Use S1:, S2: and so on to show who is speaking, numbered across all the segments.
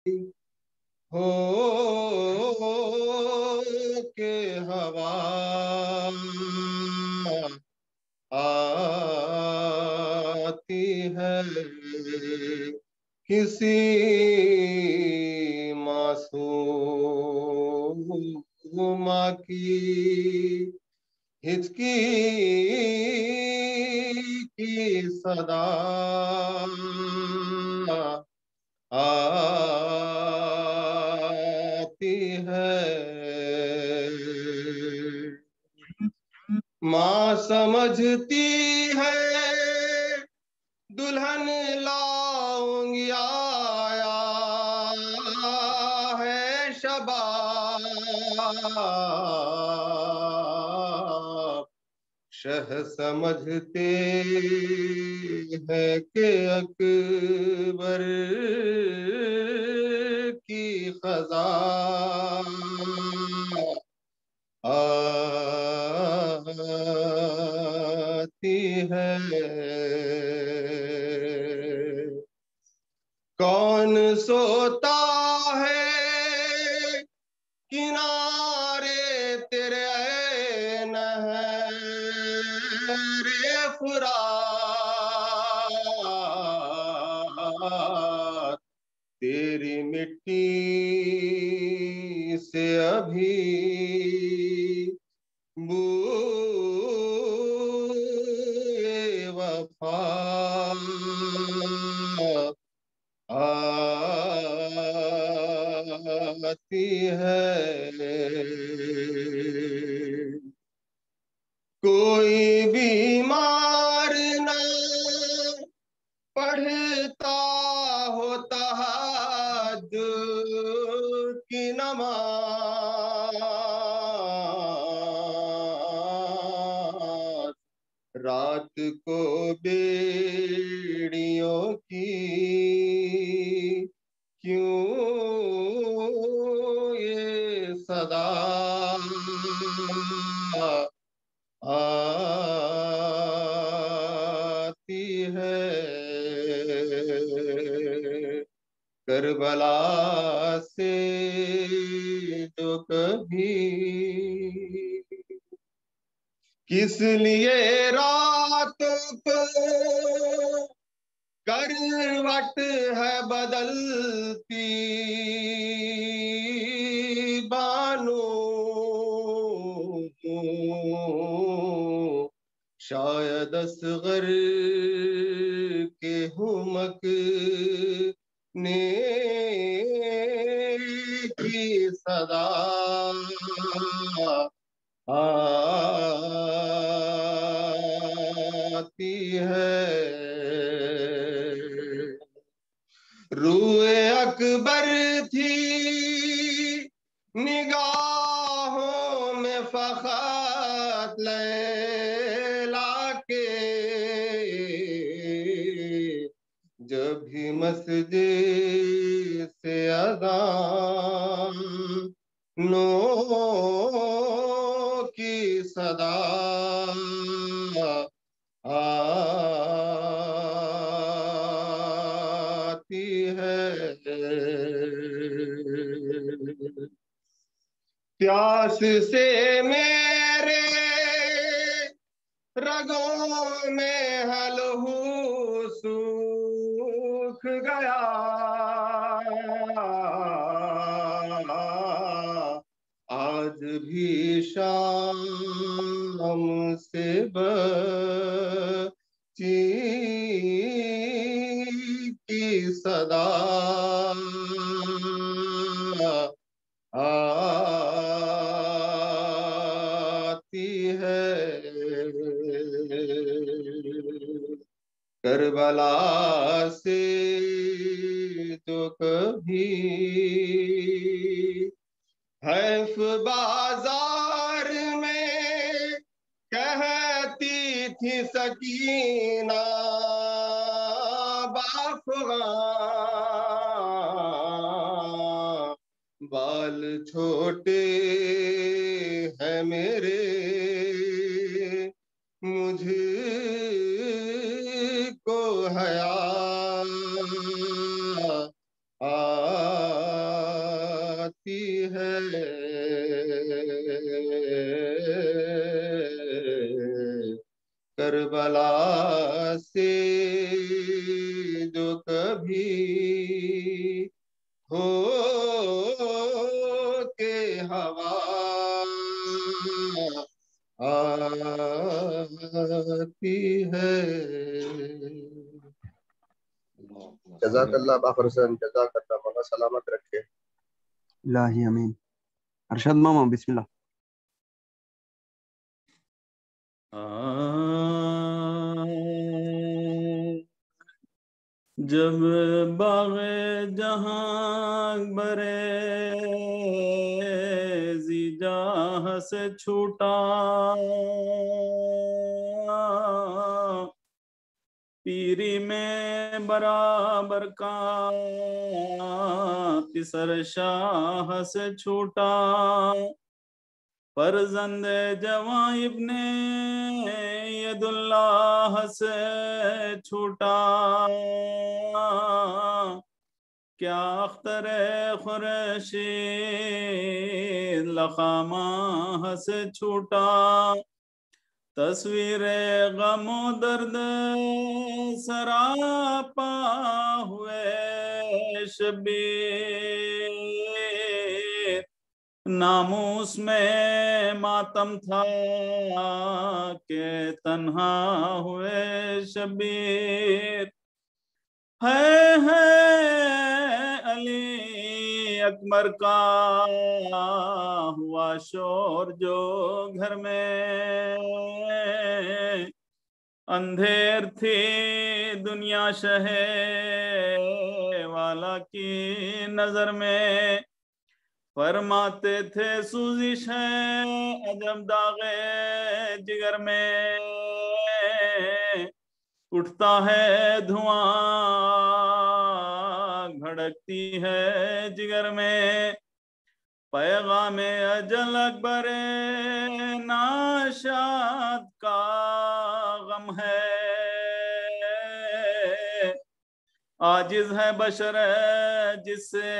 S1: हो के हवा आती है किसी मासूमा की हिचकी की सदा आती है। माँ समझती है दुल्हन लाऊंगी, आया है शबाब। शह समझते हैं कि अकबर की खजा आती है। कौन सोता है किनारे तेरे, ऐ नहरे फुरात। तेरी मिट्टी से अभी बूए वफा आती है। कोई बीमार ना पढ़ता होता तहज्जुद की नमाज। रात को बेड़ियों की क्यों ये सदा आती है। करबला से जो कभी किस लिए रातों को करवट है बदलती बानो, शायद असगर के हुमक ने की सदा आती है। रूए अकबर थी निगाहों में फखत लैला के, जब भी मस्जिद से अज़ान नो की सदा आती है। प्यास से मेरे रगों में हलहू सूख गया, आज भी शाम से बची की सदा आती है। करबला से जो कभी हैफ बाजार में कहती थी सकीना बाफ़गान, बाल छोटे हैं मेरे मुझको हया आती बला से जो कभी हो के हवा आती है। जज़ाकल्लाह बाखरसन, जज़ाकल्लाह, मौला सलामत रखे।
S2: इलाही अमीन। अरशद मामा बिस्मिल्लाह।
S3: जब बाग़े जहां बरे ज़िजाह से छूटा, पीरी में बराबर का पिसर शाह से छूटा, फर्जंद जवां इब्ने यदुल्लाह से छूटा, क्या अख्तर खुर्शीद लखामाह से छूटा, तस्वीर गमो दर्द सरापा हुए शबीर, नामूस में मातम था के तन्हा हुए शबीर, है अली अकबर का हुआ शोर जो घर में, अंधेर थी दुनिया शहे वाला की नजर में, फरमाते थे सूजिश है अजब दागे जिगर में, उठता है धुआं भड़कती है जिगर में, पैगाम अजल अकबर नाशाद का गम है, आजिज है बशर जिससे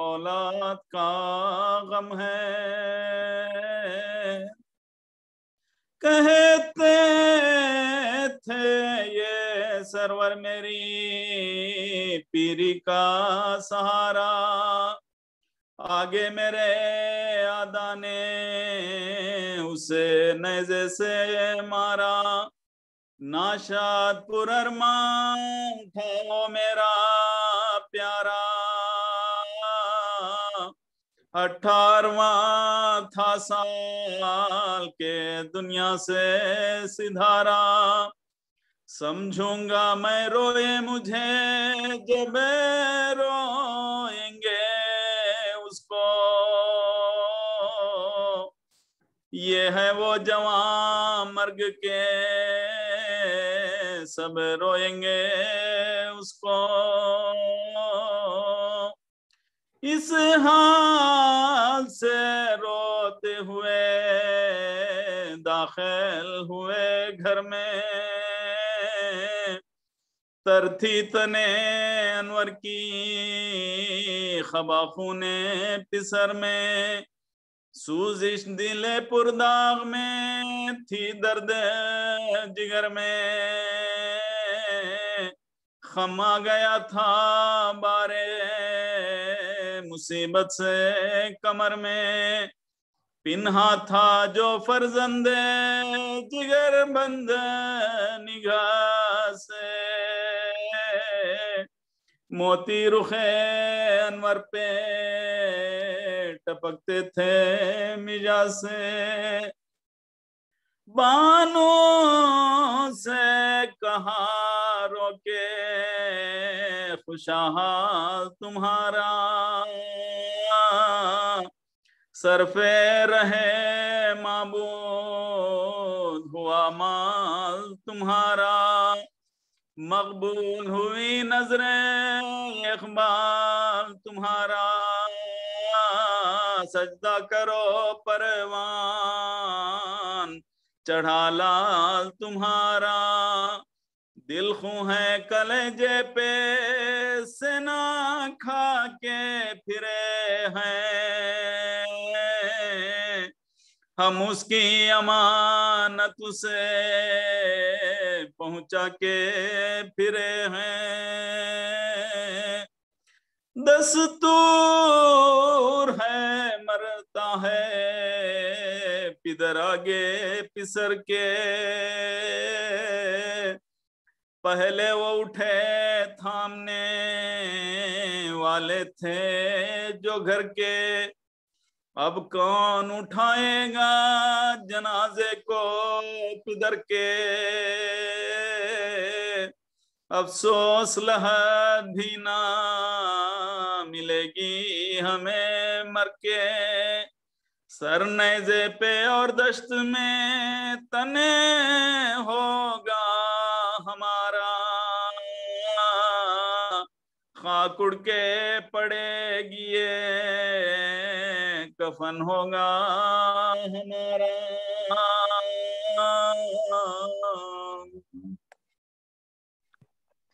S3: औलाद का गम है, कहते थे ये सरवर मेरी पीरी का सहारा, आगे मेरे आदा ने उसे नेज़े से मारा, नाशाद पुररमान था वो मेरा प्यारा, 18वां था साल के दुनिया से सिधारा, समझूंगा मैं रोए मुझे जब रोएंगे उसको, ये है वो जवान मर्ग के सब रोएंगे उसको, इस हाल से रोते हुए दाखिल हुए घर में, तरथी तने अनवर की खबा खूने पिसर में, सूजिश दिले पुरदाग में थी दर्द जिगर में, खमा गया था बारे मुसीबत से कमर में, पिन्हा था जो फर्जंदे जिगर बंद निगाह से, मोती रुखे अनवर पे टपकते थे मिजा से, बानों से कहा रोके खुशहाल तुम्हारा, सरफे रहे माबूद हुआ माल तुम्हारा, मकबूल हुई नजरें इकबाल तुम्हारा, सजदा करो परवान चढ़ा लाल तुम्हारा, दिल खू है कलेजे पे सेना खा के फिरे हैं, हम उसकी अमानत उसे पहुंचा के फिरे हैं। दस्तूर है मरता है पिदर आगे पिसर के, पहले वो उठे थामने वाले थे जो घर के, अब कौन उठाएगा जनाजे को पिदर के। अफसोस लहद भी ना मिलेगी हमें मर के, सर नेज़े पे और दश्त में तने होगा हमारा, खाक उड़ के पड़ेगी ये कफन होगा हमारा।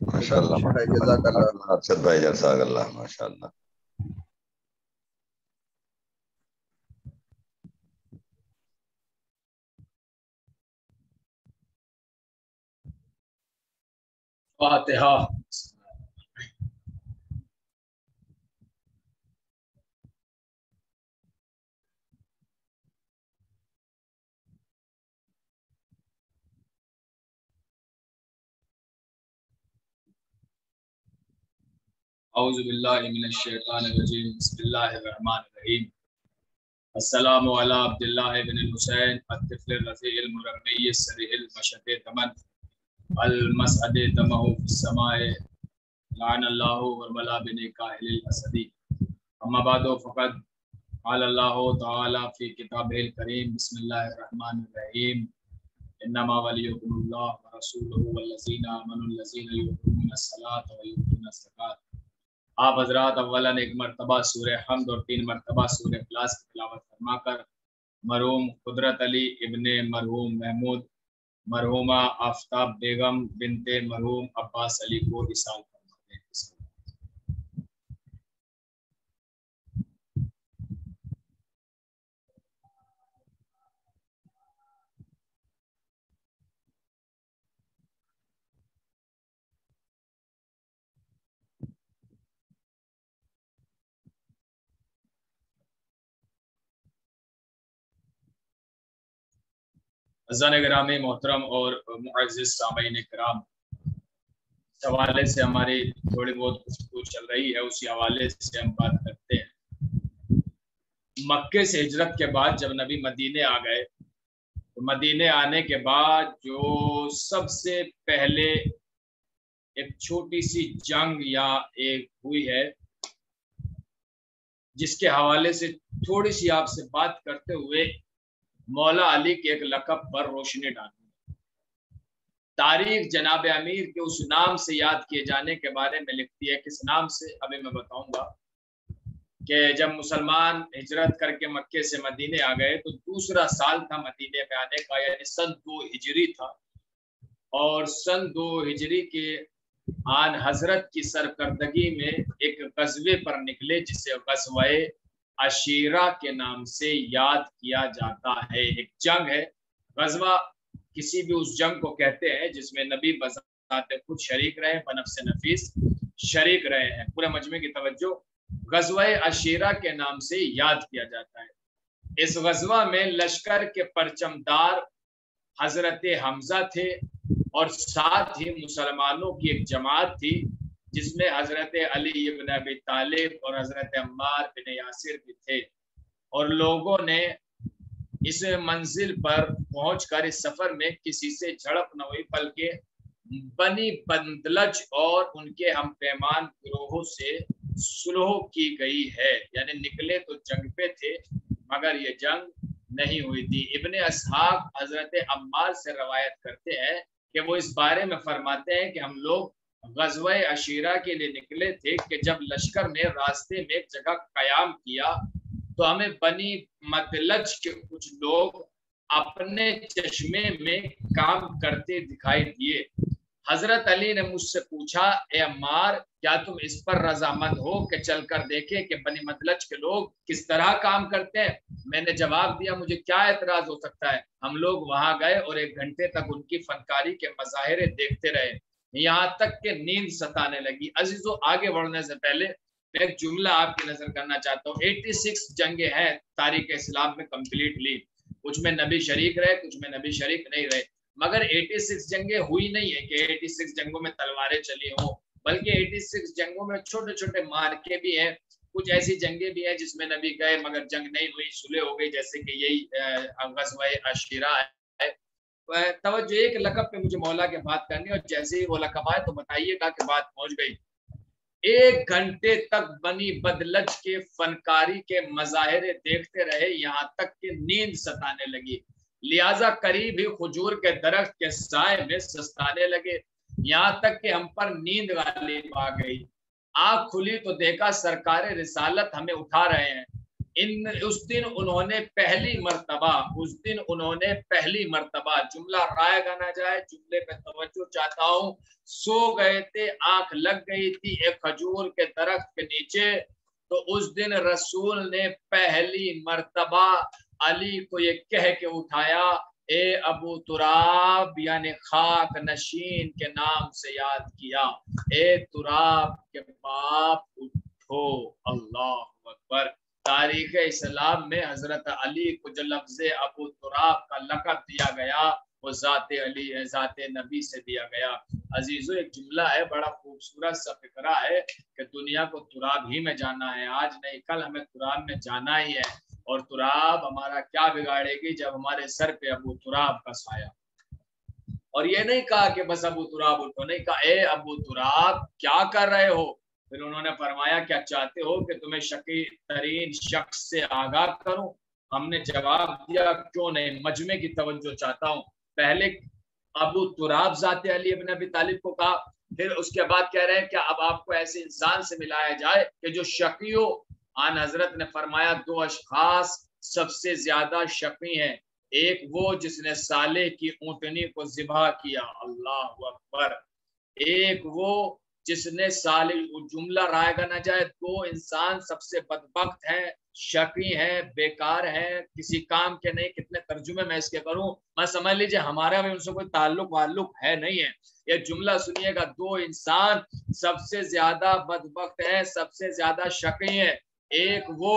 S4: माशाअल्लाह
S1: जज़ाकल्लाह।
S4: अरशद भाई जज़ाकल्लाह माशाअल्लाह।
S5: फातिहा। औज़ु बिल्लाहि मिनश शैतानिर रजीम। बिस्मिल्लाहिर रहमानिर रहीम। अस्सलामु अला अब्दुल्लाह इब्न हुसैन अत-तिफ़्ल रज़ील मुरब्बी सरीहिल मशद तमन अल मसअद तमहु फिस समाए लानल्लाहु व मला बिन काहिल असदी। अम्मा बादो फ़क़द क़ालल्लाहु तआला फ़ी किताबिल करीम बिस्मिल्लाहिर रहमानिर रहीम इन्नमा वलियुकुमुल्लाह व रसूलुहु वल्लज़ीना आमनुल्लज़ीना युक़ीमुनस सलात व युतूनस ज़कात। आप हजरात अव्वलन एक मरतबा सूरह हम्द और 3 मरतबा सूरह इखलास की तिलावत फरमाकर मरहूम कुदरत अली इब्ने मरहूम महमूद, मरहूमा आफ्ताब बेगम बिनते मरहूम अब्बास अली को इसाल फरमाते हैं। अज़ान गिरामी मोहतरम और मुअज़्ज़िज़ सामीन किराम, इस हवाले से हमारी थोड़ी बहुत गुफ्तगू चल रही है, उसी हवाले से हम बात करते हैं। मक्के से हिजरत के बाद जब नबी मदीने आ गए तो मदीने आने के बाद जो सबसे पहले एक छोटी सी जंग या एक हुई है जिसके हवाले से थोड़ी सी आपसे बात करते हुए मौला अली के एक लक़ब पर रोशनी डालनी। तारीख जनाब अमीर के उस नाम से याद किए जाने के बारे में लिखती है। किस नाम से अभी मैं बताऊंगा कि जब मुसलमान हिजरत करके मक्के से मदीने आ गए तो दूसरा साल था मदीने में आने का, यानी सन 2 हिजरी था। और सन 2 हिजरी के आन हजरत की सरकर्दगी में एक गज़वे पर निकले जिसे गज़वे अशीरा के नाम से याद किया जाता है। एक जंग है, गज़वा किसी भी उस जंग को कहते हैं जिसमें नबी बज़ाते खुद शरीक रहे, बनफ्स नफीस शरीक रहे हैं। पूरे मजमे की तवज्जो, गज़वे अशीरा के नाम से याद किया जाता है। इस गज़वा में लश्कर के परचमदार हजरत हमजा थे और साथ ही मुसलमानों की एक जमात थी जिसमें हजरत अली इब्न अबी तालिब और हजरत अम्मार बिन यासिर भी थे। और लोगों ने इस मंजिल पर पहुंचकर इस सफर में किसी से झड़प न हुई, बल्कि बनी बंदलज और उनके हम पैमान गिरोहों से सुलह की गई है। यानी निकले तो जंग पे थे मगर ये जंग नहीं हुई थी। इब्ने असहाब हजरत अम्मार से रवायत करते हैं कि वो इस बारे में फरमाते हैं कि हम लोग गज़वे अशीरा के लिए निकले थे कि जब लश्कर ने रास्ते में एक जगह कयाम किया तो हमें बनी मतलज के कुछ लोग अपने चश्मे में काम करते दिखाई दिए। हजरत अली ने मुझसे पूछा, ए अम्मार, क्या तुम इस पर रजामंद हो कि चलकर देखें कि बनी मदलज के लोग किस तरह काम करते हैं? मैंने जवाब दिया, मुझे क्या एतराज हो सकता है। हम लोग वहां गए और 1 घंटे तक उनकी फनकारी के मज़ाहिरे देखते रहे, यहाँ तक कि नींद सताने लगी। अजीजों, आगे बढ़ने से पहले मैं एक जुमला आपकी नजर करना चाहता हूँ। 86 जंगे हैं तारीख इस्लाम में कंप्लीटली, कुछ में नबी शरीक रहे, कुछ में नबी शरीक नहीं रहे, मगर 86 जंगें हुई नहीं है कि 86 जंगों में तलवारें चली हों, बल्कि 86 जंगों में छोटे छोटे मार्के भी हैं। कुछ ऐसी जंगें भी हैं जिसमें नबी गए मगर जंग नहीं हुई, सुलह हो गई, जैसे कि यही ग़ज़वा अशीरा है। तवज्जो, एक लक़ब पे मुझे मौला के बात करनी, और जैसे ही वो लक़ब आए तो बताइएगा कि बात पहुंच गई। 1 घंटे तक बनी बदलज के फनकारी के मज़ाहिरे देखते रहे, यहाँ तक कि नींद सताने लगी। लिहाजा करीब ही खजूर के दरख्त के साए में सस्ताने लगे, यहाँ तक कि हम पर नींद गालिब आ गई। आँख खुली तो देखा सरकारे रिसालत हमें उठा रहे हैं। उस दिन उन्होंने पहली मर्तबा, जुमला रायगा ना जाए, जुमले पे तवज्जो चाहता हूँ। सो गए थे, आंख लग गई थी एक खजूर के दरख्त के नीचे, तो उस दिन रसूल ने पहली मर्तबा अली को ये कह के उठाया, ए अबू तुराब, यानी खाक नशीन के नाम से याद किया, ए तुराब के बाप उठो। अल्लाह अकबर। तारीख इस्लाम में हजरत अली को जो लफ्ज़ अबू तुराब का लक़ब दिया गया वो ज़ाते अली है, ज़ाते नबी से दिया गया। अजीजों, एक जुमला है, बड़ा खूबसूरत सा फिक्रा है कि दुनिया को तुराब ही में जाना है, आज नहीं कल हमें तुराब में जाना ही है, और तुराब हमारा क्या बिगाड़ेगी जब हमारे सर पे अबू तुराब का साया। और ये नहीं कहा कि बस अबू तुराब उठो, नहीं कहा ए अबू तुराब क्या कर रहे हो। फिर उन्होंने फरमाया, क्या चाहते हो कि तुम्हें शकी तरीन शख्स से आगाह करूं? हमने जवाब दिया, क्यों नहीं, मजमे की तवज्जो चाहता हूं। पहले अबू तुराब ज़ाते अली इब्न अबी तालिब को कहा, फिर उसके बाद कह रहे हैं कि अब आपको ऐसे इंसान से मिलाया जाए कि जो शकी हो। आन हजरत ने फरमाया, 2 अशखास सबसे ज्यादा शकी हैं, एक वो जिसने साले की ऊँटनी को ज़िबा किया, अल्लाह अकबर, एक वो जिसने साले, जुमला रायगा ना जाए, 2 इंसान सबसे बदबख्त हैं, शकी हैं, बेकार हैं, किसी काम के नहीं। कितने तर्जुमे मैं इसके करूं, मैं समझ लीजिए हमारा भी उनसे कोई ताल्लुक है नहीं है। ये जुमला सुनिएगा, 2 इंसान सबसे ज्यादा बदबख्त हैं, सबसे ज्यादा शकी हैं, एक वो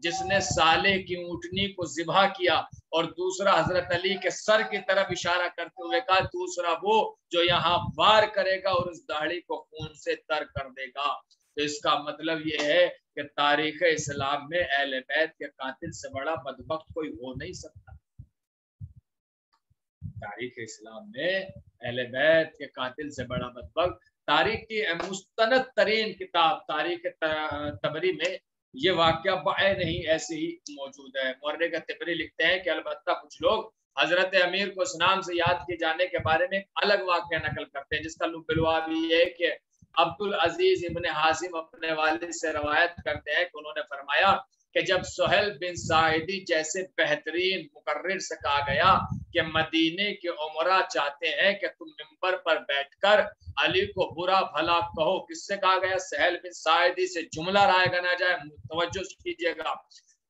S5: जिसने साले की ऊँटनी को ज़िबा किया, और दूसरा हजरत अली के सर की तरफ इशारा करते हुए कहा, दूसरा वो जो यहाँ वार करेगा और उस दाढ़ी को खून से तर कर देगा। तो इसका मतलब ये है कि तारीख इस्लाम में अहले बैत के कातिल से बड़ा बदबख्त कोई हो नहीं सकता। तारीख इस्लाम में अहले बैत के कातिल से बड़ा बदबख्त। तारीख की मुस्तनद तरीन किताब तारीख तबरी में ये वाक़या बाए नहीं ऐसे ही मौजूद है। मुर्रिख तिबरी लिखते हैं कि अलबत्ता कुछ लोग हजरत अमीर को इस नाम से याद किए जाने के बारे में अलग वाक़या नकल करते हैं, जिसका लुब्बिलवा भी है कि अब्दुल अजीज इब्न हासिम अपने वालिद से रवायत करते हैं कि उन्होंने फरमाया कि जब सुहेल बिन साइदी जैसे बेहतरीन मुकर्रिर से कहा गया कि मदीने के उमरा चाहते हैं कि तुम मिंबर पर बैठकर अली को बुरा भला कहो, किससे कहा गया? सुहेल बिन साइदी से। जुमला रायगा ना जाए, तवज्जो कीजिएगा,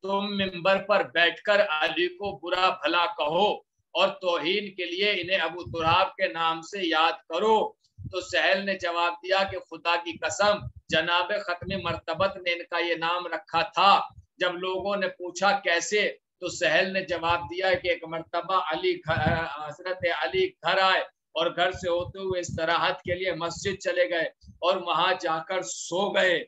S5: तुम मिंबर पर बैठकर अली को बुरा भला कहो और तौहीन के लिए इन्हें अबू तुराब के नाम से याद करो। तो सहल ने जवाब दिया कि खुदा की कसम, जनाब खत्म मर्तबत ने इनका ये नाम रखा था। जब लोगों ने पूछा कैसे, तो सहल ने जवाब दिया कि एक मर्तबा हजरत अली घर आए और घर से होते हुए इस्तराहत के लिए मस्जिद चले गए और वहां जाकर सो गए।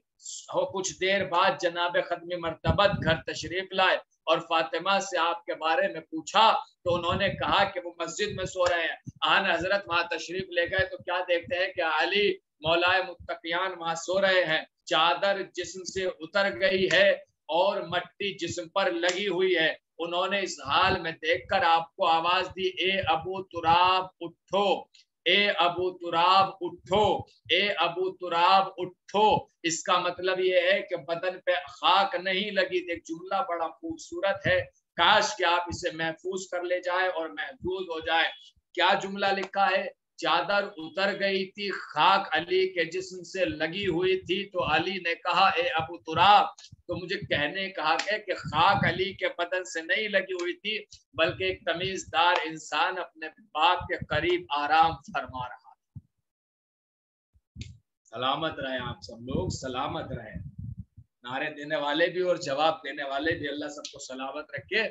S5: कुछ देर बाद जनाब खत्म मर्तबत घर तशरीफ लाए और फातिमा से आपके बारे में पूछा, तो उन्होंने कहा कि वो मस्जिद में सो रहे हैं। आन हजरत वहां तशरीफ ले गए तो क्या देखते हैं कि अली मौलाए मुत्तकियान वहां सो रहे हैं, चादर जिस्म से उतर गई है और मट्टी जिस्म पर लगी हुई है। उन्होंने इस हाल में देखकर आपको आवाज दी, ए अबू तुराब उठो, ए अबू तुराब उठो, ए अबू तुराब उठो। इसका मतलब ये है कि बदन पे खाक नहीं लगी। एक जुमला बड़ा खूबसूरत है, काश कि आप इसे महफूज कर ले जाए और महफूज हो जाए। क्या जुमला लिखा है? चादर उतर गई थी, खाक अली के जिस्म से लगी हुई थी, तो अली ने कहा ए अबू तुराब, तो मुझे कहने कहा गया कि खाक अली के बदन से नहीं लगी हुई थी, बल्कि एक तमीजदार इंसान अपने बाप के करीब आराम फरमा रहा। सलामत रहे आप सब लोग, सलामत रहे। नारे देने वाले भी और जवाब देने वाले भी, अल्लाह सबको सलामत रखे।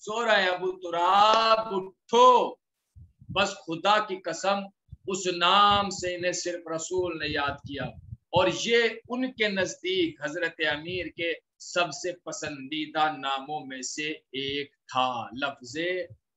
S5: सो रहे अबू तुराब, उठो। बस खुदा की कसम, उस नाम से इन्हें सिर्फ रसूल ने याद किया, और ये उनके नजदीक हजरत अमीर के सबसे पसंदीदा नामों में से एक था, लफ्ज़े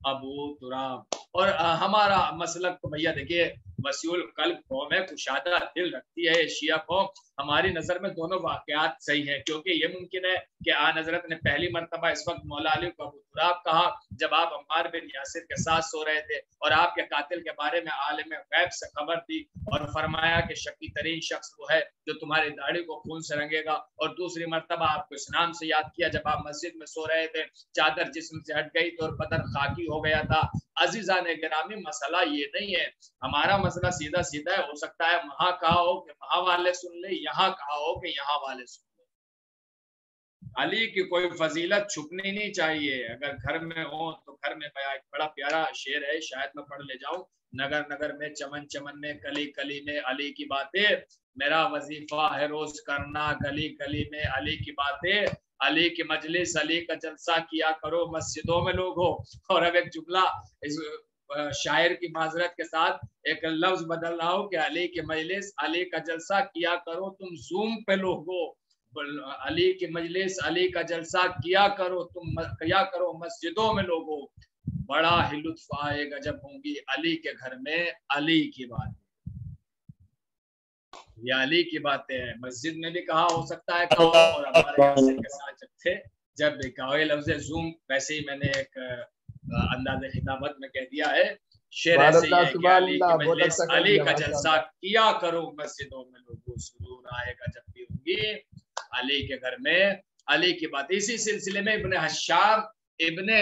S5: अबू तुराब। और हमारा मसलक तो भैया देखिए वसीउल कल्ब कौम है, कुशादा दिल रखती है शिया कौम। हमारी नजर में दोनों वाकयात सही हैं, क्योंकि ये मुमकिन है कि आन हजरत ने पहली मरतबा इस वक्त मौला अली को अबू तुराब कहा जब आप अम्मार बिन यासिर के साथ सो रहे थे और आपके कातिल के बारे में आलिम गैब से खबर दी और फरमाया कि शकी तरीन शख्स वो है जो तुम्हारी दाढ़ी को खून से रंगेगा। और दूसरी मरतबा आपको इस नाम से याद किया जब आप मस्जिद में सो रहे थे, चादर जिस्म से हट गई तो और बदन खाकी हो गया था। अजीजा ने गिरामी, मसला ये नहीं है, हमारा मसला सीधा सीधा है। हो सकता है वहां कहा हो कि वहां वाले सुन ले, यहाँ कहा हो कि यहाँ वाले सुन ले। अली की कोई फजीलत छुपनी नहीं चाहिए। अगर घर में हो तो घर में, एक बड़ा प्यारा शेर है, शायद मैं पढ़ ले जाऊं। नगर नगर में, चमन चमन में, कली कली में अली की बातें, मेरा वजीफा है रोज करना गली गली में अली की बातें। अली की मजलिस, अली का जलसा किया करो मस्जिदों में लोग हो। और अब एक जुमला इस शायर की माजरत के साथ एक लफ्ज बदल रहा हूँ कि अली की मजलिस, अली का जलसा किया करो तुम जूम पे लोगो। अली की मजलिस, अली का जलसा किया करो मस्जिदों में लोगो। बड़ा ही लुत्फ आएगा जब होंगी अली के घर में अली की बात। ये अली की बातें हैं, मस्जिद में भी कहा हो सकता है कहो, और हमारे यासिर के साथ जब थे जब भी कहा। ये लफ्ज जूम वैसे ही मैंने एक अंदाज़े खिताबत में कह दिया है। शेर ऐसे ही है कि अली की मजलिस, अली का जलसा किया करो मस्जिदों में लोगों, सुरूर आएगा जब भी होंगी अली के घर में अली की बात। इसी सिलसिले में इब्ने हशाम इब्ने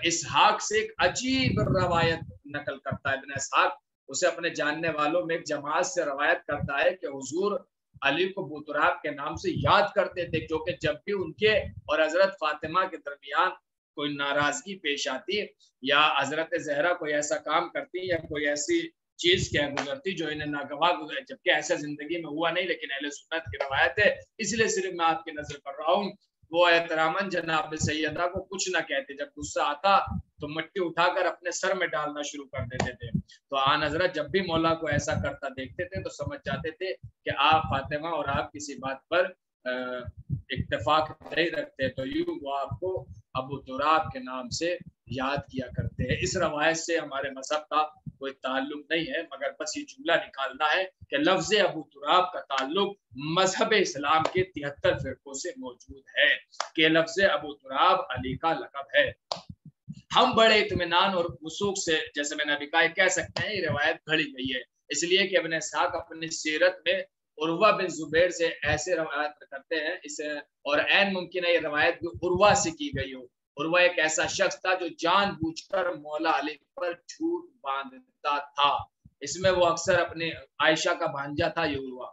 S5: इसहाक से एक अजीब रवायत नकल करता है। इब्ने इसहाक उसे अपने जानने वालों में एक जमात से रवायत करता है कि हुजूर अली को अबू तुराब के नाम से याद करते थे, क्योंकि जब भी उनके और हजरत फातिमा के दरमियान कोई नाराजगी पेश आती या हजरत जहरा कोई ऐसा काम करती या कोई ऐसी चीज क्या गुजरती जो इन्हें नागवार गुजरे, जबकि ऐसा जिंदगी में हुआ नहीं, लेकिन अहले सुन्नत की रवायत है, इसलिए सिर्फ मैं आपकी नजर कर रहा हूँ। वो एहतरामन जनाब सैयदा को कुछ ना कहते, जब गुस्सा आता तो मिट्टी उठाकर अपने सर में डालना शुरू कर देते थे। तो आन हजरत जब भी मौला को ऐसा करता देखते थे तो समझ जाते थे कि आप फातिमा और आप किसी बात पर इत्तेफाक नहीं रखते, तो यूं वो आपको अबू तुराब के नाम से याद किया करते हैं। इस रवायत से हमारे मजहब का कोई ताल्लुक नहीं है, मगर बस ये जुमला निकालना है कि लफ्ज़ अबू तुराब का ताल्लुक मजहब इस्लाम के 73 फिरकों से मौजूद है कि लफ्ज़ अबू तुराब अली का लक़ब है। हम बड़े इत्मीनान और वसूख से, जैसे मैंने अभी कहा, कह सकते हैं ये रवायत घड़ी गई है, इसलिए कि इब्ने इसहाक अपनी सीरत में उर्वा बिन जुबैर से ऐसे रवायत करते हैं इसे, और ऐन मुमकिन है ये रवायत भी उर्वा से की गई हो। उर्वा एक ऐसा शख्स था जो जानबूझकर मौला अली पर झूठ बांधता था। इसमें वो अक्सर अपने आयशा का भांजा था, ये उर्वा,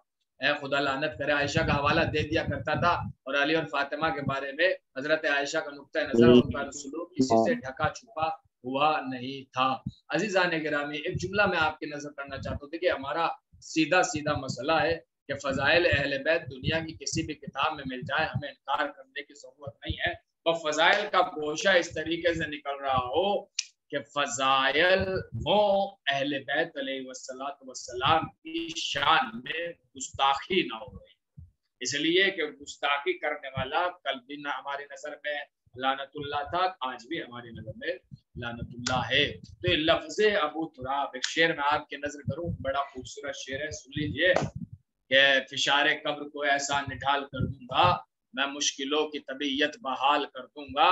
S5: खुदा लानत करे, आयशा का हवाला दे दिया करता था और अली और फातिमा के बारे में हजरत आयशा का नुक्ता नजर और उनका सलूक किसी से ढका छुपा हुआ नहीं था। अजीजान गिरामी, एक जुमला मैं आपकी नजर करना चाहता हूँ। देखिए हमारा सीधा सीधा मसला है कि फजाइल अहले बैत दुनिया की किसी भी किताब में मिल जाए, हमें इनकार करने की जरूरत नहीं है। और फजाइल का गोशा इस तरीके से निकल रहा हो कि फजाइल हो अहले बैत अलैहिस्सलाम की शान में गुस्ताखी ना हो रही, इसलिए कि गुस्ताखी करने वाला कल भी हमारी नजर में लानतुल्लाह था, आज भी हमारी नजर में लानतुल्लाह है। तो ये लफ्ज़ अबू तुराब, एक शेर में आपके नजर करूं, बड़ा खूबसूरत शेर है, सुन लीजिए कि फिशारे कब्र को ऐसा निढाल कर दूंगा, मैं मुश्किलों की तबीयत बहाल कर दूंगा।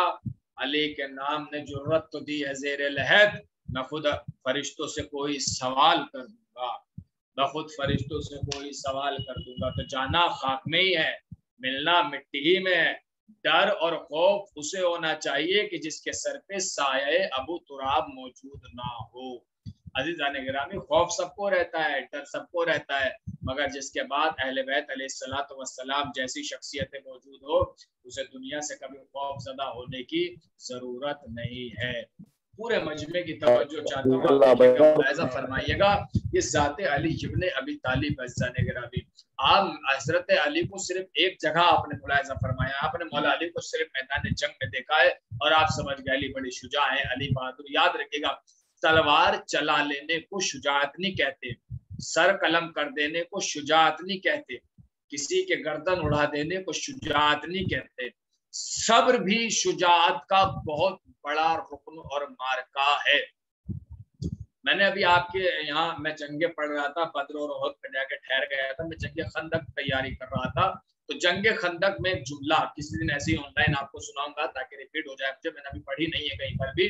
S5: अली के नाम ने जुर्रत तो दी है ज़ेरे लहद, मैं खुद फरिश्तों से कोई सवाल कर दूंगा, मैं खुद फरिश्तों से कोई सवाल कर दूंगा। तो जाना खाक में ही है, मिलना मिट्टी ही में है। डर और खौफ उसे होना चाहिए कि जिसके सर पे साये अबू तुराब मौजूद ना हो। अज़ीज़ान गिरामी, खौफ सबको रहता है, डर सबको रहता है, मगर जिसके बाद अहले बैत अलैहिस्सलातु वस्सलाम जैसी शख्सियतें मौजूद हो, उसे दुनिया से कभी खौफज़दा होने की जरूरत नहीं है। पूरे मजमे की तवज्जो चाहता हूँ, मुलाहिज़ा फरमाइएगा, इस ज़ाते अली इब्ने अबी तालिब अज़ीज़ान गिरामी, आप हज़रत अली को सिर्फ एक जगह आपने मुलाहिज़ा फरमाया, आपने मौला अली को सिर्फ मैदान जंग में देखा है और आप समझ गए अली बड़ी शुजा है, अली बहादुर। याद रखिएगा, तलवार चला लेने को शुजाअत नहीं कहते, सर कलम कर देने को शुजाअत नहीं कहते, किसी के गर्दन उड़ा देने को शुजाअत नहीं कहते। सब्र भी शुजाअत का बहुत बड़ा रुकन और मार्का है। मैंने अभी आपके यहाँ, मैं जंगे पढ़ रहा था, बद्र और उहद पे जाके ठहर गया था, मैं जंगे खंदक तैयारी कर रहा था, तो जंगे खंदक में एक जुमला किसी दिन ऐसे ही ऑनलाइन आपको सुनाऊंगा ताकि रिपीट हो जाए, मुझे मैंने अभी पढ़ी नहीं है कहीं पर भी।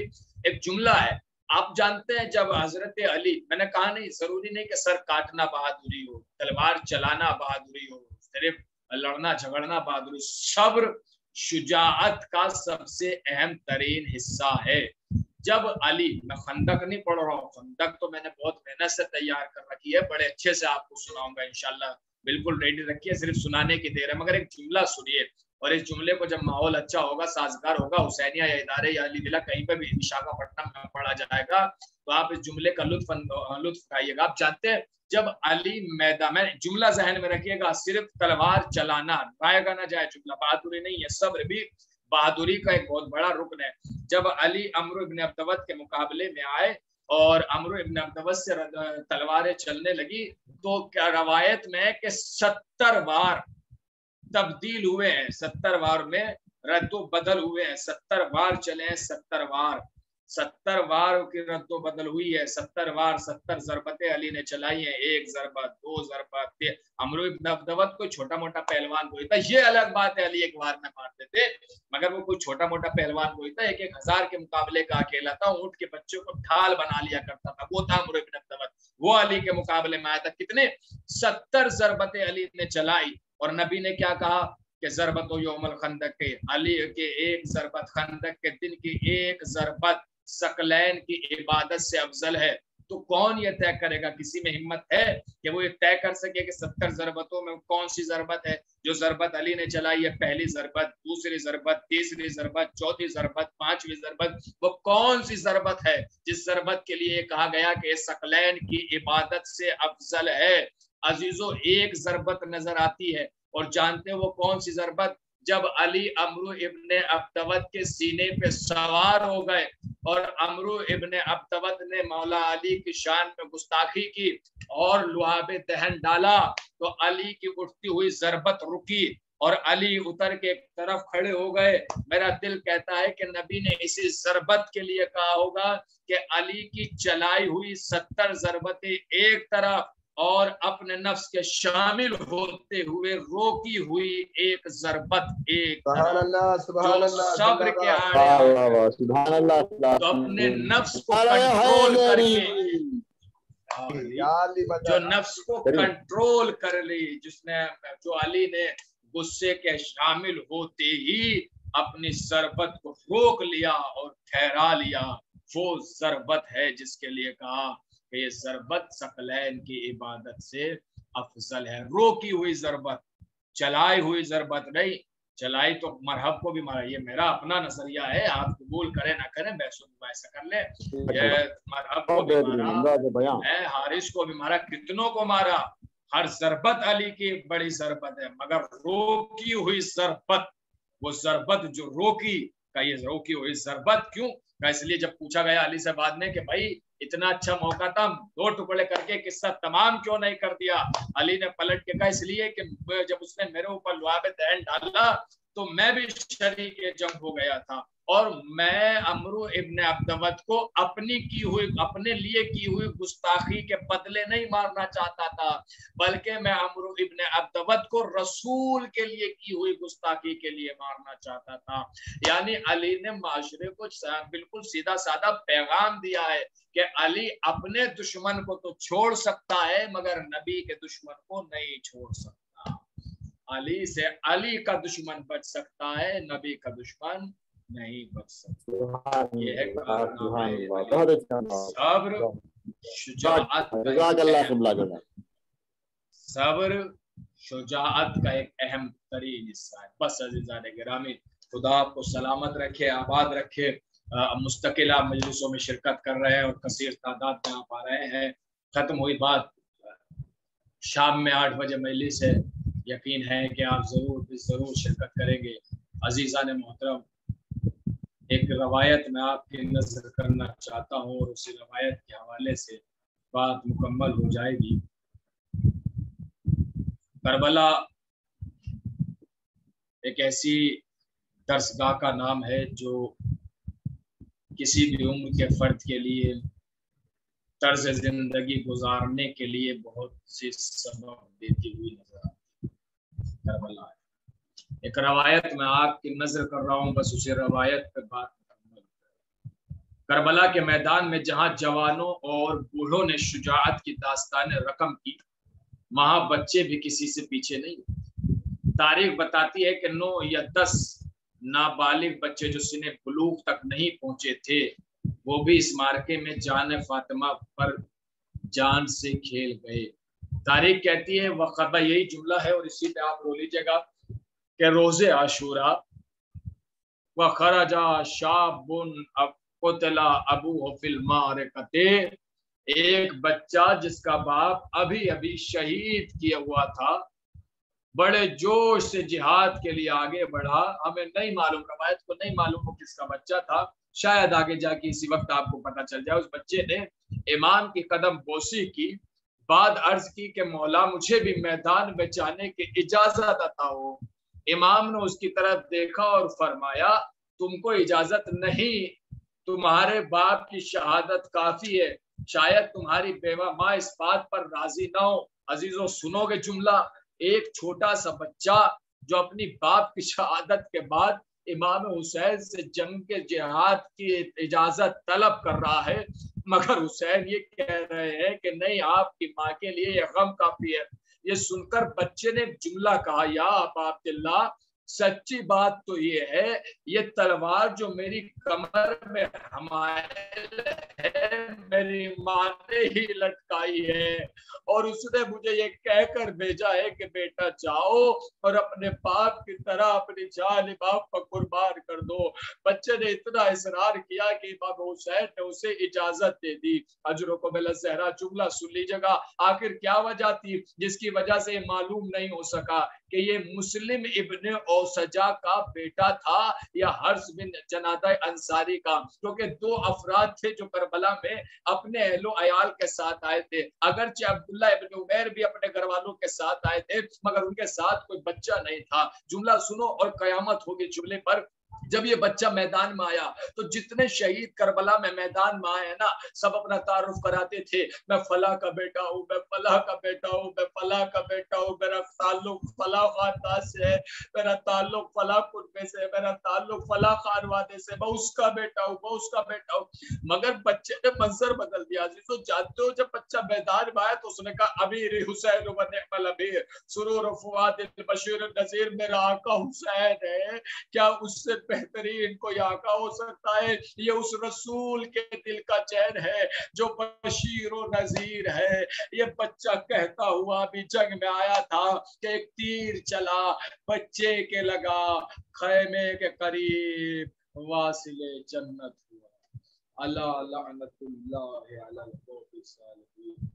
S5: एक जुमला है, आप जानते हैं जब हजरत अली, मैंने कहा नहीं जरूरी नहीं कि सर काटना बहादुरी हो, तलवार चलाना बहादुरी हो, सिर्फ लड़ना झगड़ना बहादुरी, सब्र शुजाअत का सबसे अहम तरीन हिस्सा है। जब अली, मैं खंदक नहीं पढ़ रहा हूँ, खंदक तो मैंने बहुत मेहनत से तैयार कर रखी है, बड़े अच्छे से आपको सुनाऊंगा इंशाल्लाह, बिल्कुल रेडी रखिए, सिर्फ सुनाने की देर है। मगर एक जुमला सुनिए, और इस जुमले को जब माहौल अच्छा होगा, साजगार होगा, हुसैनिया या इदारे या अली विला कहीं पर भी विशाखापट्टनम में पढ़ा जाएगा, तो आप इस जुमले का लुत्फ उठाइएगा। आप जानते हैं जब अली मैदान में, जुमला जहन में रखिएगा, सिर्फ तलवार चलाना गाएगा ना जाए, जुमला बहादुरी नहीं है, सब्र भी बहादुरी का एक बहुत बड़ा रुकन है। जब अली अमर इब्न अब्दवत के मुकाबले में आए और अमर इब्न अब्दवत से तलवारें चलने लगी, तो क्या रवायत में है कि 70 बार तब्दील हुए हैं, 70 बार में रद्दो बदल हुए हैं, 70 बार चले हैं, 70 बार की रद्दो बदल हुई है, 70 बार 70 ज़रबतें अली ने चलाई हैं, 1 ज़रबत 2 ज़रबत। अमर इब्न अब्दवत कोई छोटा मोटा पहलवान कोई था, ये अलग बात है, अली एक बार में मारते थे, मगर वो कोई छोटा मोटा पहलवान कोई था, 1-1 हज़ार के मुकाबले का अकेला था, ऊंट के बच्चों को ढाल बना लिया करता था, वो था अमर इब्न अब्दवत, वो अली के मुकाबले में आया था। कितने 70 ज़रबतें अली ने चलाई, और नबी ने क्या कहा कि ज़रबत यौमुल खंदक के, अली के एक ज़रबत, खंदक के दिन की एक ज़रबत सकलैन की इबादत से अफजल है। तो कौन ये तय करेगा, किसी में हिम्मत है कि वो ये तय कर सके कि 70 ज़रबतों में कौन सी ज़रबत है जो ज़रबत अली ने चलाई है, पहली ज़रबत, दूसरी ज़रबत, तीसरी ज़रबत, चौथी ज़रबत, 5वीं ज़रबत, वो कौन सी ज़रबत है जिस ज़रबत के लिए कहा गया कि सकलैन की इबादत से अफजल है। अजीजों, एक ज़रबत नजर आती है, और जानते हो वो कौन सी ज़रबत, जब अली अमरू इब्ने अब्दवत के सीने पे सवार हो गए और अमरू इब्ने अब्दवत ने मौला अली की शान में गुस्ताखी की और लुआबे दहन डाला, तो अली की उठती हुई ज़रबत रुकी और अली उतर के एक तरफ खड़े हो गए। मेरा दिल कहता है कि नबी ने इसी ज़रबत के लिए कहा होगा कि अली की चलाई हुई 70 ज़रबतें एक तरफ और अपने नफ्स के शामिल होते हुए रोकी हुई एक ज़रबत एक तरफ, जो सब्र के आड़े, तो अपने नफ्स को कंट्रोल करके, जो नफ्स को कंट्रोल कर ली, जिसने, जो अली ने गुस्से के शामिल होते ही अपनी ज़रबत को रोक लिया और ठहरा लिया, वो ज़रबत है जिसके लिए कहा कि ये ज़रबत सकलैन की इबादत से अफजल है। रोकी हुई ज़रबत, चलाई हुई ज़रबत नहीं। चलाई तो मरहब को भी मारा, ये मेरा अपना नजरिया है, आप कबूल करें ना करें, बहस कर ले। ये मरहब को भी मारा, हारिस को भी मारा, कितनों को मारा, हर ज़रबत अली की बड़ी ज़रबत है, मगर रोकी हुई ज़रबत, वो ज़रबत जो रोकी का, ये रोकी हुई ज़रबत क्यों, इसलिए जब पूछा गया अली से बाद में कि भाई इतना अच्छा मौका था, 2 टुकड़े करके किस्सा तमाम क्यों नहीं कर दिया, अली ने पलट के कहा इसलिए कि जब उसने मेरे ऊपर लुआबे दहन डाला तो मैं भी शरीक जंग हो गया था, और मैं अमरू इब्ने अब्दवत को अपने लिए की हुई गुस्ताखी के बदले नहीं मारना चाहता था, बल्कि मैं अमरू इब्ने अब्दवत को रसूल के लिए की हुई गुस्ताखी के लिए मारना चाहता था। यानी अली ने माशरे को बिल्कुल सीधा साधा पैगाम दिया है कि अली अपने दुश्मन को तो छोड़ सकता है मगर नबी के दुश्मन को नहीं छोड़ सकता। अली से अली का दुश्मन बच सकता है, नबी का दुश्मन नहीं बच सकता। ये है सब्र शुजाअत का सब्र शुजाअत का एक अहम तरीन हिस्सा है। बस अज़ीज़ान गिरामी, खुदा आपको सलामत रखे, आबाद रखे। मुस्तकिल आप मजलिसों में शिरकत कर रहे हैं और कसीर तादाद में आप आ रहे हैं। खत्म हुई बात, शाम में 8 बजे मजलिस है, यकीन है कि आप जरूर शिरकत करेंगे। अजीज़ान मोहतरम, एक रवायत में आपकी नजर करना चाहता हूँ और उसी रवायत के हवाले से बात मुकम्मल हो जाएगी। करबला एक ऐसी दरसगाह का नाम है जो किसी भी उम्र के फर्द के लिए तर्ज जिंदगी गुजारने के लिए बहुत सी सबब देती हुई नजर आती है। करबला है एक रवायत में आपकी नजर कर रहा हूँ, बस उसी रवायत पे बात मुकम्मल। करबला के मैदान में जहाँ जवानों और बूढ़ों ने शुजाअत की दास्तान रकम की, वहां बच्चे भी किसी से पीछे नहीं। तारीख बताती है कि 9 या 10 नाबालिग बच्चे जो सिने बुलूग तक नहीं पहुंचे थे, वो भी इस मार्के में जान फातिमा पर जान से खेल गए। तारीख कहती है, वक़बा यही जुमला है और इसी पे आप रो लीजिएगा कि रोजे आशूरा व खरजा शाबुन क़ुतिला अबूहु फिल मारकते, एक बच्चा जिसका बाप अभी अभी शहीद किया हुआ था, बड़े जोश से जिहाद के लिए आगे बढ़ा। हमें नहीं मालूम, रवायत को नहीं मालूम वो किसका बच्चा था, शायद आगे जाके इसी वक्त आपको पता चल जाए। उस बच्चे ने इमाम की कदम बोसी की, बाद अर्ज की कि मौला मुझे भी मैदान में जाने की इजाजत अता हो। इमाम ने उसकी तरफ देखा और फरमाया, तुमको इजाजत नहीं, तुम्हारे बाप की शहादत काफी है, शायद तुम्हारी बेवा माँ इस बात पर राजी ना हो। अजीजों सुनोगे जुमला, एक छोटा सा बच्चा जो अपनी बाप की शहादत के बाद इमाम हुसैन से जंग के जिहाद की इजाजत तलब कर रहा है, मगर हुसैन ये कह रहे हैं कि नहीं, आपकी माँ के लिए ये गम काफी है। ये सुनकर बच्चे ने जुमला कहा, या अबा अब्दुल्लाह, सच्ची बात तो ये है, ये तलवार जो मेरी कमर में हमारे है, मेरी माँ ने ही लटकाई है और उसने मुझे ये कहकर भेजा है कि बेटा जाओ और अपने बाप की तरह अपनी जान बाप पर कुर्बान कर दो। बच्चे ने इतना इसरार किया कि इमाम हुसैन ने उसे इजाजत दे दी। अजरो को बेला ज़हरा जुमला सुन लीजिएगा, आखिर क्या वजह थी जिसकी वजह से मालूम नहीं हो सका कि ये मुस्लिम इब्ने औसजा का बेटा था या हर्ष बिन जनादा अंसारी का, क्योंकि 2 अफराद थे जो करबला में अपने अहलो अयाल के साथ आए थे। अगरचे अब्दुल्ला इब्न उमैर भी अपने घर वालों के साथ आए थे, मगर उनके साथ कोई बच्चा नहीं था। जुमला सुनो और कयामत होगी जुमले पर। जब ये बच्चा मैदान में आया तो जितने शहीद करबला में मैदान में आए ना, सब अपना तारुफ कराते थे, मैं फला का बेटा हूँ, मैं फला का बेटा हूँ, मैं फला का बेटा हूँ, मेरा ताल्लुक फला खानदान से है, मेरा ताल्लुक फला कुनबे से, मेरा ताल्लुक फला खानवादे से, मैं उसका बेटा हूँ, मैं उसका बेटा हूँ। मगर बच्चे ने मंजर बदल दिया। तो जानते हो, जब बच्चा मैदान में आया तो उसने कहा, अमीर हुसैन व निअमल अमीर सुरूर फुआद बशीर नजीर, मेरा आका हुसैन है, क्या उससे बेहतरीन कोई आका हो सकता है? ये उस रसूल के दिल का चैन है जो बशीर और नजीर है। ये बच्चा कहता हुआ भी जंग में आया था कि एक तीर चला, बच्चे के लगा, खैमे के करीब वासिले जन्नत हुआ। अल्लाह लअनतुल्लाह अलल कौफि सालिहीन।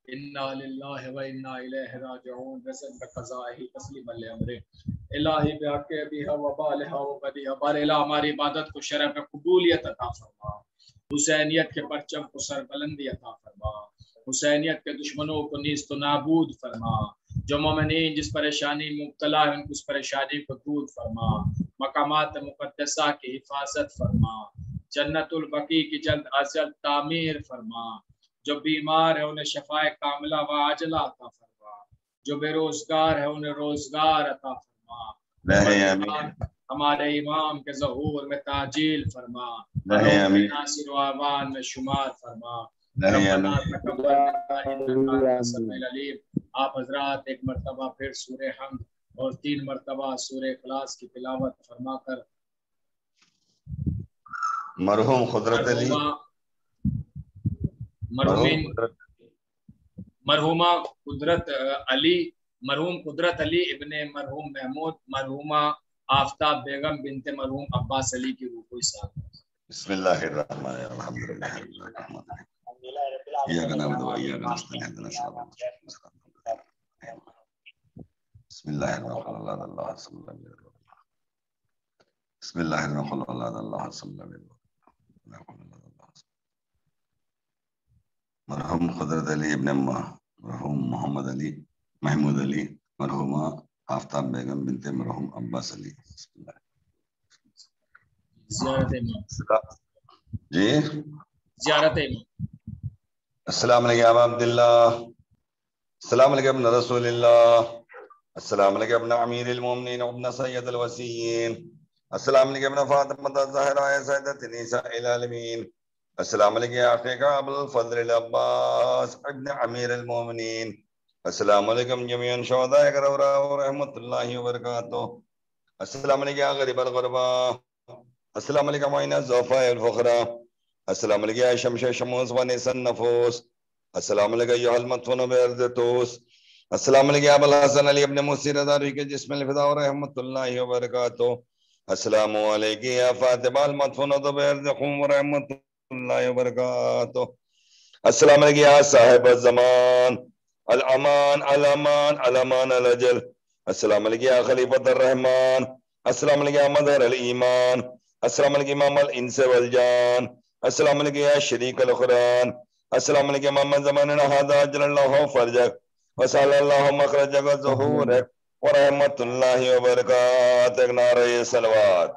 S5: इन्ना लिल्लाहि व इन्ना इलैहि राजिऊन। रसन बक़ज़ाहि तस्लीमन लिअम्रि इलाही बिहक़्क़ि बिहा व बालिहा व बदिहा। बारिला हमारी इबादत को शरफ़ में कबूलियत अता फरमा, हुसैनियत के परचम को सरबुलंदी अता फरमा, हुसैनियत के दुश्मनों को नीस्त नाबूद फरमा, जो मोमिनीन जिस परेशानी मुब्तला है उनको उस परेशानी को दूर फरमा, मकामात मुक़द्दसा की हिफाजत फरमा, जन्नतुल बकी की जल्द अज जल्द तामीर फरमा, जो बीमार है उन्हें शफाए कामिला व आजला अता फरमा, जो बेरोजगार है उन्हें रोजगार अता फरमा, हमारे इमाम के ज़हूर में ताजील फरमा, नासिर व आवान में शुमार फरमा। आप हजरात एक मरतबा फिर सूरे हम्द और 3 मरतबा सूरे इखलास की तिलावत फरमाकर
S4: मरहूम खुदरत अली
S5: मरहूमीन मरहुमा कुदरत अली, मरहूम कुदरत अली इब्ने मरहूम महमूद, मरहुमा आफ्ताब बेगम बिनते मरहूम अब्बास अली की रूह को साथ।
S4: बिस्मिल्लाहिर्रहमानिर्रहीम अल्हम्दुलिल्लाहि रब्बिल आलमीन इय्याका नअबुदु व इय्याका नस्तईन इहदिना सिरातल मुस्तक़ीम बिस्मिल्लाहिर्रहमानिर्रहीम बिस्मिल्लाहिर्रहमानिर्रहीम मरहूम कुदरत अली इब्ने मरहूम मोहम्मद अली महमूद अली, मरहुमा आफ्ताब बेगम बिनते मरहूम अब्बास अली। जी
S5: ज़ियारत
S4: अस्सलाम वालेकुम अबा अब्दुल्लाह, अस्सलाम वालेकुम इब्न रसूलिल्लाह, अस्सलाम वालेकुम इब्न अमीरुल मोमिनीन इब्न सय्यदुल वसीयीन, अस्सलाम वालेकुम इब्न फातिमा ज़हरा सय्यदतुन निसाइल आलमीन, अस्सलाम वालेकुम या अख़ीका अबुल फ़ज़ल अब्बास इब्न अमीरुल मोमिनीन, अस्सलाम वालेकुम जमीअन शुहदाए करबला व रहमतुल्लाहि व बरकातुहू, अस्सलाम वालेकुम या ग़रीबल ग़ुरबा, अस्सलाम वालेकुम या ज़ुअफ़ाए फ़ुक़रा, अस्सलाम वालेकुम या शम्स शमूस व निसन नफूस, अस्सलाम वालेकुम या मदफून बिअर्ज़ तूस, अस्सलाम वालेकुम या अबुल हसन अली इब्न मुसी रज़ा के जिस्मिल फ़िदा व रहमतुल्लाहि व बरकातुहू, अस्सलामु अलैकुम या फ़ातिमा अल मदफून बिअर्ज़ क़ूम व रहमतुल्लाहि व बरकातुहू, अस्सलाम वालेकुम या साहिब ज़मान अल अमान अल अमान अल अमान अल अजल, अस्सलाम वालेकुम या खलीफतुर रहमान, अस्सलाम वालेकुम या मज़हर अल ईमान, अस्सलाम वालेकुम इमाम अल इंस वल जान, अस्सलाम वालेकुम या शरीक अल कुरान, अस्सलाम वालेकुम मोहम्मद ज़माना हाज़ा अजलल्लाहु फरजक व सल्लल्लाहु मखरजक व ज़ुहूरक व रहमतुल्लाहि व बरकातुहू। नारे सलवात।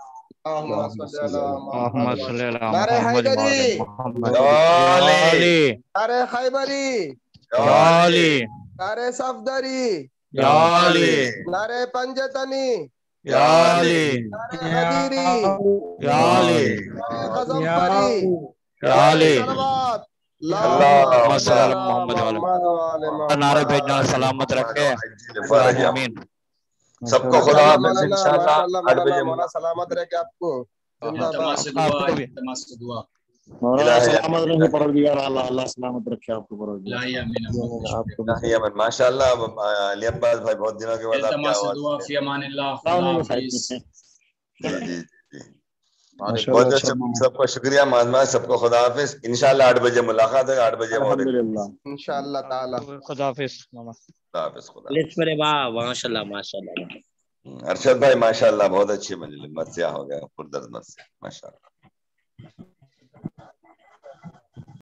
S1: नारे हैदरी, नारे खैबरी, नारे सफदरी, नारे पंजतनी, नारे गदीरी, नारे गज़नफ़री, नारे सलवात,
S6: नारे भेजना सलामत रखे। आमीन।
S4: सबको खुदा हाफ़िज़ इंशाअल्लाह। 8 बजे
S1: मौला सलामत रखे आपको।
S5: इल्तमास से दुआ, इल्तमास से दुआ।
S6: सलामत रखे परवरदिगार, अल्लाह सलामत रखे आपको परवरदिगार।
S4: माशाअल्लाह अली अब्बास भाई बहुत दिनों के बाद आपकी आवाज
S5: दुआ फी अमानिल्लाह।
S4: जी बहुत सबको शुक्रिया माजमा, सबको खुदा हाफिज। इंशाअल्लाह 8 बजे मुलाकात है। 8 बजे
S1: इंशाअल्लाह ताला।
S6: खुदा हाफिज।
S7: माशाअल्लाह माशाअल्लाह।
S4: अरशद भाई माशाअल्लाह बहुत अच्छी मजलिस, मज़ा हो गया, पुरदर्द मज़ा, माशाअल्लाह।